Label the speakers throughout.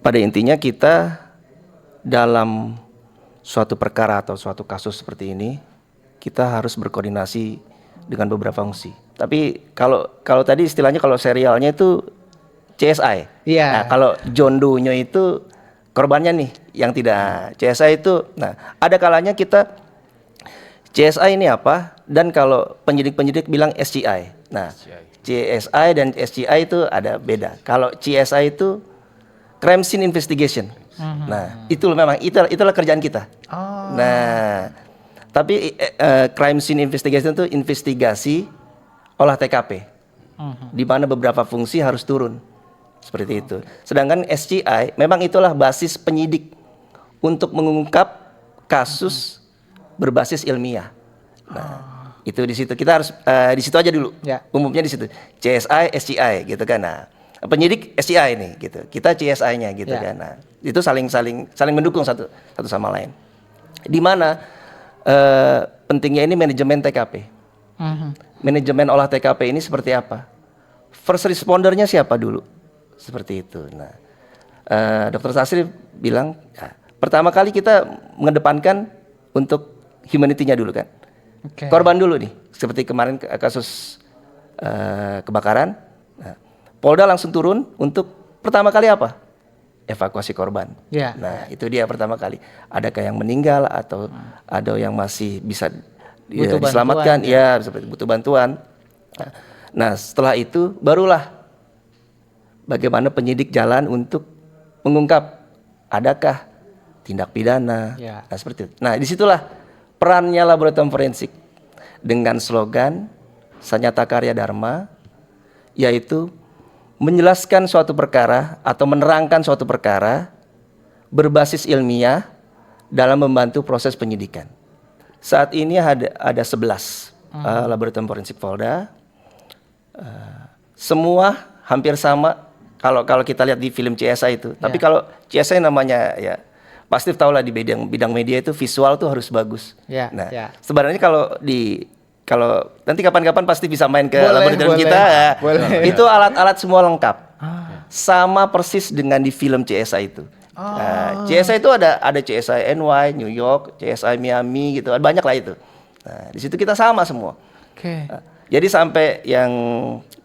Speaker 1: pada intinya kita dalam suatu perkara atau suatu kasus seperti ini, kita harus berkoordinasi dengan beberapa fungsi. Tapi kalau tadi istilahnya kalau serialnya itu CSI.
Speaker 2: Iya.
Speaker 1: Nah, kalau John Doe-nya itu korbannya nih yang tidak CSI itu. Nah, ada kalanya kita CSI ini apa? Dan kalau penyidik-penyidik bilang SCI. Nah, CSI dan SCI itu ada beda. Kalau CSI itu Crime Scene Investigation. Nah, itulah kerjaan kita. Nah, tapi Crime Scene Investigation itu investigasi olah TKP. Di mana beberapa fungsi harus turun. Seperti itu. Sedangkan SCI memang itulah basis penyidik untuk mengungkap kasus berbasis ilmiah. Nah, itu di situ kita harus di situ aja dulu.
Speaker 2: Ya.
Speaker 1: Umumnya di situ. CSI, SCI gitu kan. Nah, penyidik SCI nih gitu. Kita CSI-nya gitu kan. Nah, itu saling mendukung satu sama lain. Di mana pentingnya ini manajemen TKP. Manajemen olah TKP ini seperti apa? First respondernya siapa dulu? Seperti itu. Nah, Dr. Tasrif bilang, ya, pertama kali kita mengedepankan untuk humanity-nya dulu kan. Korban dulu nih. Seperti kemarin kasus kebakaran. Nah, Polda langsung turun untuk pertama kali apa? Evakuasi korban. Nah, itu dia pertama kali. Adakah yang meninggal atau ada yang masih bisa diselamatkan? Ya, seperti butuh bantuan. Nah, setelah itu barulah bagaimana penyidik jalan untuk mengungkap adakah tindak pidana. Nah, seperti itu. Nah, disitulah perannya laboratorium forensik dengan slogan Sanyata Karya Dharma, yaitu menjelaskan suatu perkara atau menerangkan suatu perkara berbasis ilmiah dalam membantu proses penyidikan. Saat ini ada 11 laboratorium forensik Polda. Semua hampir sama kalau kita lihat di film CSI itu. Tapi kalau CSI namanya ya pasti tahu lah di bidang media itu visual tuh harus bagus. Nah, sebenarnya kalau nanti kapan-kapan pasti bisa main ke laboratorium kita ya. Itu alat-alat semua lengkap. Sama persis dengan di film CSI itu. Nah, CSI itu ada CSI NY, New York, CSI Miami gitu. Banyak lah itu. Nah, di situ kita sama semua. Nah, jadi sampai yang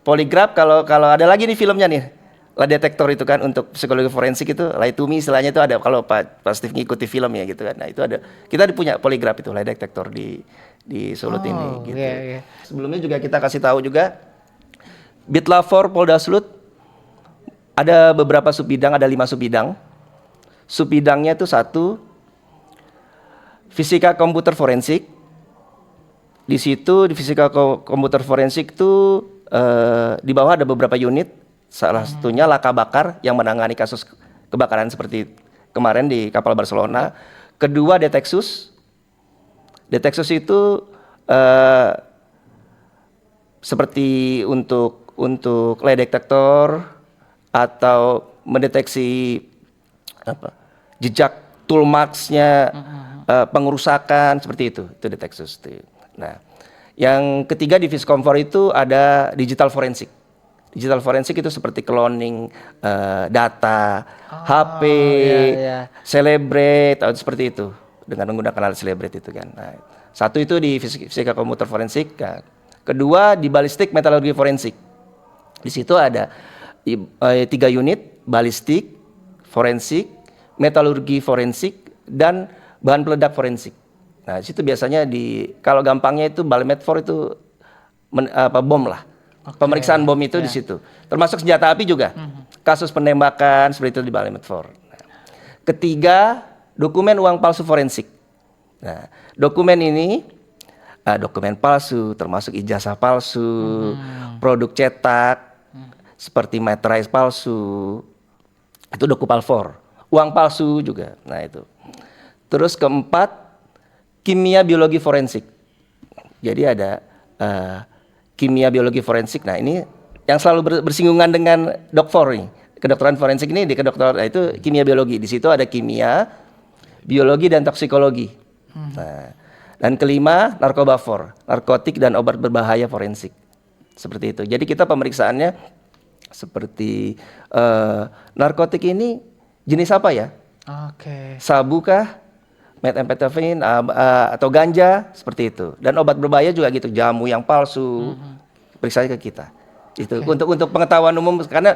Speaker 1: poligraf kalau ada lagi nih filmnya nih. Lie detektor itu kan untuk psikologi forensik itu lie to me istilahnya itu ada kalau Pak Steve ngikuti film ya gitu kan. Nah, itu ada. Kita punya poligraf itu lie detektor di Sulut ini gitu. Sebelumnya juga kita kasih tahu juga Bitlafor Polda Sulut ada beberapa subbidang, ada 5 subbidang. Subbidangnya itu 1 fisika komputer forensik. Di situ di fisika komputer forensik itu di bawah ada beberapa unit. Salah satunya laka bakar yang menangani kasus kebakaran seperti kemarin di kapal Barcelona. Kedua Deteksus. Deteksus itu seperti untuk lie detektor atau mendeteksi jejak tool marks-nya, pengerusakan seperti itu Deteksus. Nah, yang ketiga di Viscomfort itu ada digital forensik. Digital forensik itu seperti cloning data, HP, Celebrate, atau seperti itu dengan menggunakan alat Celebrate itu kan. Nah, 1 itu di fisika komputer forensik. Nah, kedua di balistik metalurgi forensik. Di situ ada 3 unit, balistik, forensik, metalurgi forensik, dan bahan peledak forensik. Nah, di situ biasanya kalau gampangnya itu Balimetfor itu bom lah. Pemeriksaan bom itu di situ. Termasuk senjata api juga. Kasus penembakan seperti itu di Balimetfor. Nah, ketiga, dokumen uang palsu forensik. Nah, dokumen ini dokumen palsu, termasuk ijazah palsu, produk cetak, seperti materai palsu, itu dokupalfor. Uang palsu juga. Nah, itu. Terus keempat, kimia biologi forensik. Jadi ada kimia biologi forensik. Nah, ini yang selalu bersinggungan dengan Dokfor nih. Kedokteran forensik ini di kedokteran itu kimia biologi. Di situ ada kimia, biologi dan toksikologi. Nah, dan kelima narkobafor, narkotik dan obat berbahaya forensik. Seperti itu. Jadi kita pemeriksaannya seperti narkotik ini jenis apa ya?
Speaker 2: Oke.
Speaker 1: Sabu kah? Methamphetamine atau ganja seperti itu. Dan obat berbahaya juga gitu, jamu yang palsu. Periksa ke kita. Itu untuk pengetahuan umum karena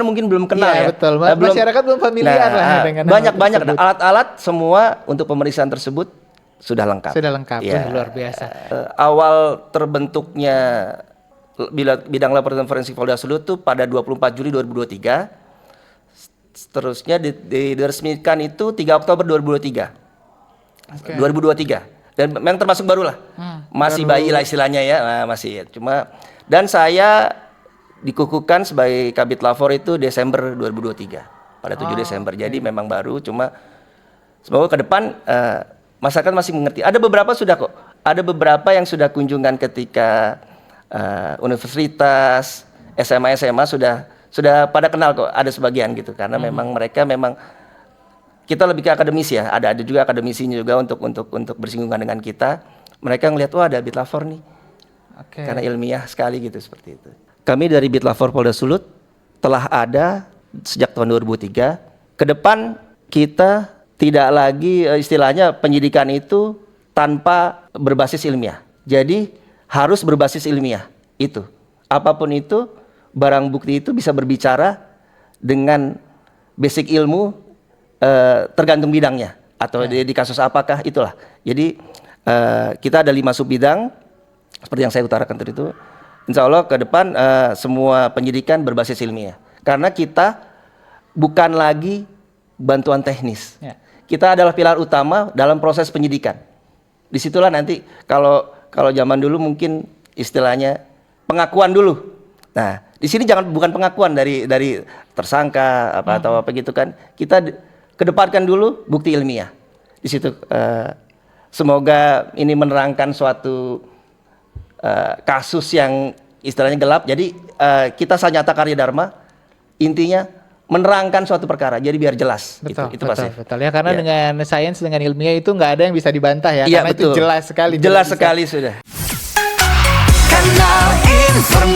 Speaker 1: mungkin belum kenal ya.
Speaker 2: Betul. Masyarakat belum familiar lah dengan
Speaker 1: banyak alat-alat semua untuk pemeriksaan tersebut sudah lengkap.
Speaker 2: Sudah lengkap.
Speaker 1: Ya.
Speaker 2: Luar biasa.
Speaker 1: Awal terbentuknya bidang laboratorium forensik Polda Sulut itu pada 24 Juli 2023. Seterusnya diresmikan itu 3 Oktober 2023. 2023 dan memang termasuk baru lah, masih bayi lah istilahnya ya, masih cuma dan saya dikukuhkan sebagai Kabid Lapor itu Desember 2023 pada 7 Desember, jadi memang baru, cuma semoga ke depan masyarakat masih mengerti. Ada beberapa yang sudah kunjungan ketika universitas, SMA sudah pada kenal kok, ada sebagian gitu karena memang mereka kita lebih ke akademis ya, ada juga akademisinya juga untuk bersinggungan dengan kita. Mereka ngelihat wah ada Bitlafor nih, karena ilmiah sekali gitu seperti itu. Kami dari Bitlafor Polda Sulut telah ada sejak tahun 2003. Ke depan kita tidak lagi istilahnya penyidikan itu tanpa berbasis ilmiah. Jadi harus berbasis ilmiah itu. Apapun itu barang bukti itu bisa berbicara dengan basic ilmu. Tergantung bidangnya atau di kasus apakah itulah. Jadi kita ada 5 sub bidang seperti yang saya utarakan tadi itu. Insya Allah ke depan semua penyidikan berbasis ilmiah. Karena kita bukan lagi bantuan teknis. Kita adalah pilar utama dalam proses penyidikan. Disitulah nanti kalau zaman dulu mungkin istilahnya pengakuan dulu. Nah di sini bukan pengakuan dari tersangka atau apa gitu kan. Kita kedepankan dulu bukti ilmiah. Di situ semoga ini menerangkan suatu kasus yang istilahnya gelap. Jadi kita Sanyata Karya Dharma intinya menerangkan suatu perkara. Jadi biar jelas. Itu pasti.
Speaker 2: Betul ya, karena dengan sains, dengan ilmiah itu nggak ada yang bisa dibantah ya. Karena
Speaker 1: betul.
Speaker 2: itu jelas sekali.
Speaker 1: Jelas sekali sudah.
Speaker 3: Kanal Informasi